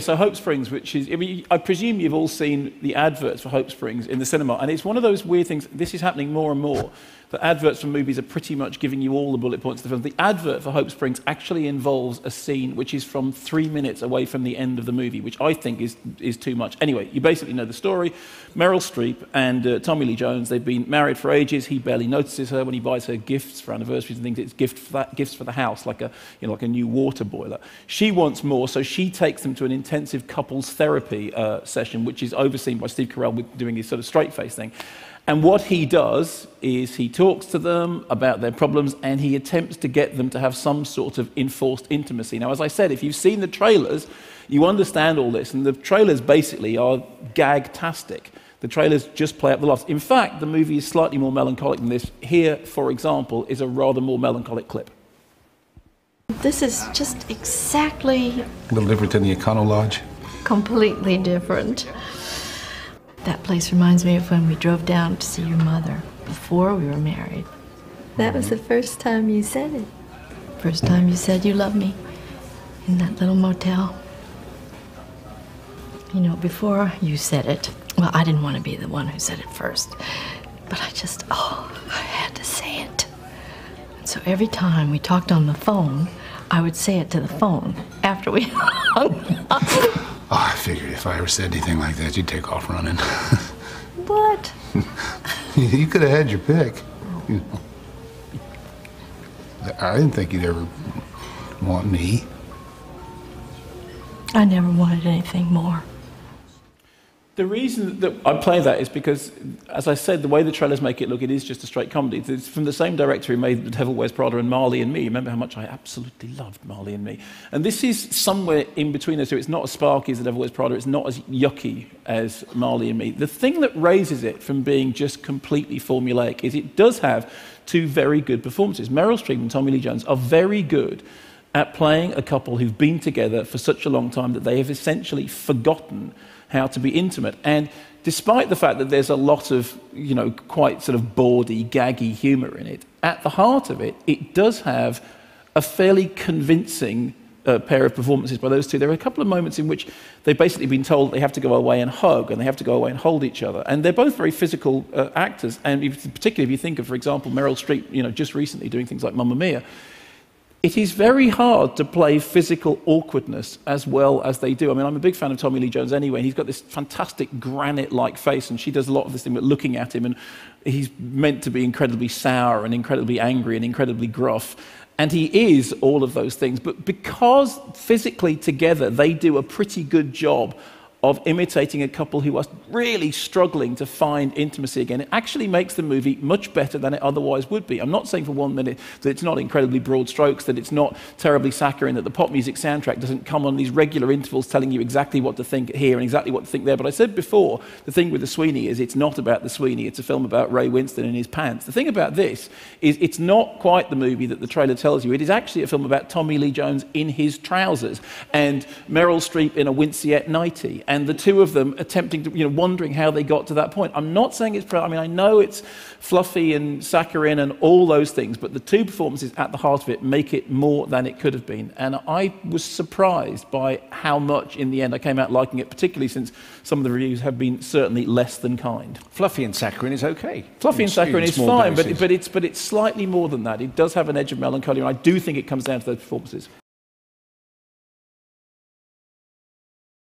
So Hope Springs, which is, I mean, I presume you've all seen the adverts for Hope Springs in the cinema, and it's one of those weird things, this is happening more and more, that adverts for movies are pretty much giving you all the bullet points of the film. The advert for Hope Springs actually involves a scene which is from 3 minutes away from the end of the movie, which I think is too much. Anyway, you basically know the story. Meryl Streep and Tommy Lee Jones, they've been married for ages. He barely notices her when he buys her gifts for anniversaries and things. It's gifts for the house, like a new water boiler. She wants more, so she takes them to an intensive couples therapy session, which is overseen by Steve Carell doing his sort of straight face thing. And what he does is he talks to them about their problems and he attempts to get them to have some sort of enforced intimacy. Now, as I said, if you've seen the trailers, you understand all this. And the trailers basically are gag-tastic. The trailers just play up the laughs. In fact, the movie is slightly more melancholic than this. Here, for example, is a rather more melancholic clip. This is just exactly... A little different than the Econo Lodge? Completely different. That place reminds me of when we drove down to see your mother before we were married. That was the first time you said it. First time you said you loved me in that little motel. You know, before you said it, well, I didn't want to be the one who said it first, but I had to say it. And so every time we talked on the phone, I would say it to the phone after we hung up. Oh, I figured if I ever said anything like that, you'd take off running. What? You could have had your pick. You know. I didn't think you'd ever want me. I never wanted anything more. The reason that I play that is because, as I said, the way the trailers make it look, it is just a straight comedy. It's from the same director who made The Devil Wears Prada and Marley and Me. Remember how much I absolutely loved Marley and Me. And this is somewhere in between those two. It's not as sparky as The Devil Wears Prada. It's not as yucky as Marley and Me. The thing that raises it from being just completely formulaic is it does have two very good performances. Meryl Streep and Tommy Lee Jones are very good at playing a couple who've been together for such a long time that they have essentially forgotten how to be intimate. And despite the fact that there's a lot of, quite sort of bawdy, gaggy humour in it, at the heart of it, it does have a fairly convincing pair of performances by those two. There are a couple of moments in which they've basically been told they have to go away and hug, and they have to go away and hold each other. And they're both very physical actors. And particularly if you think of, for example, Meryl Streep, just recently doing things like Mamma Mia, it is very hard to play physical awkwardness as well as they do. I mean, I'm a big fan of Tommy Lee Jones anyway, and he's got this fantastic granite-like face, and she does a lot of this thing with looking at him, and he's meant to be incredibly sour and incredibly angry and incredibly gruff. And he is all of those things. But because physically together they do a pretty good job of imitating a couple who are really struggling to find intimacy again, it actually makes the movie much better than it otherwise would be. I'm not saying for 1 minute that it's not incredibly broad strokes, that it's not terribly saccharine, that the pop music soundtrack doesn't come on these regular intervals telling you exactly what to think here and exactly what to think there. But I said before, the thing with the Sweeney is it's not about the Sweeney, it's a film about Ray Winston and his pants. The thing about this is it's not quite the movie that the trailer tells you. It is actually a film about Tommy Lee Jones in his trousers and Meryl Streep in a Winceyette nightie, and the two of them attempting to, wondering how they got to that point. I'm not saying it's, I know it's fluffy and saccharine and all those things, but the two performances at the heart of it make it more than it could have been. And I was surprised by how much, in the end, I came out liking it, particularly since some of the reviews have been certainly less than kind. Fluffy and saccharine is okay. Fluffy and saccharine is fine, but it's slightly more than that. It does have an edge of melancholy, and I do think it comes down to those performances.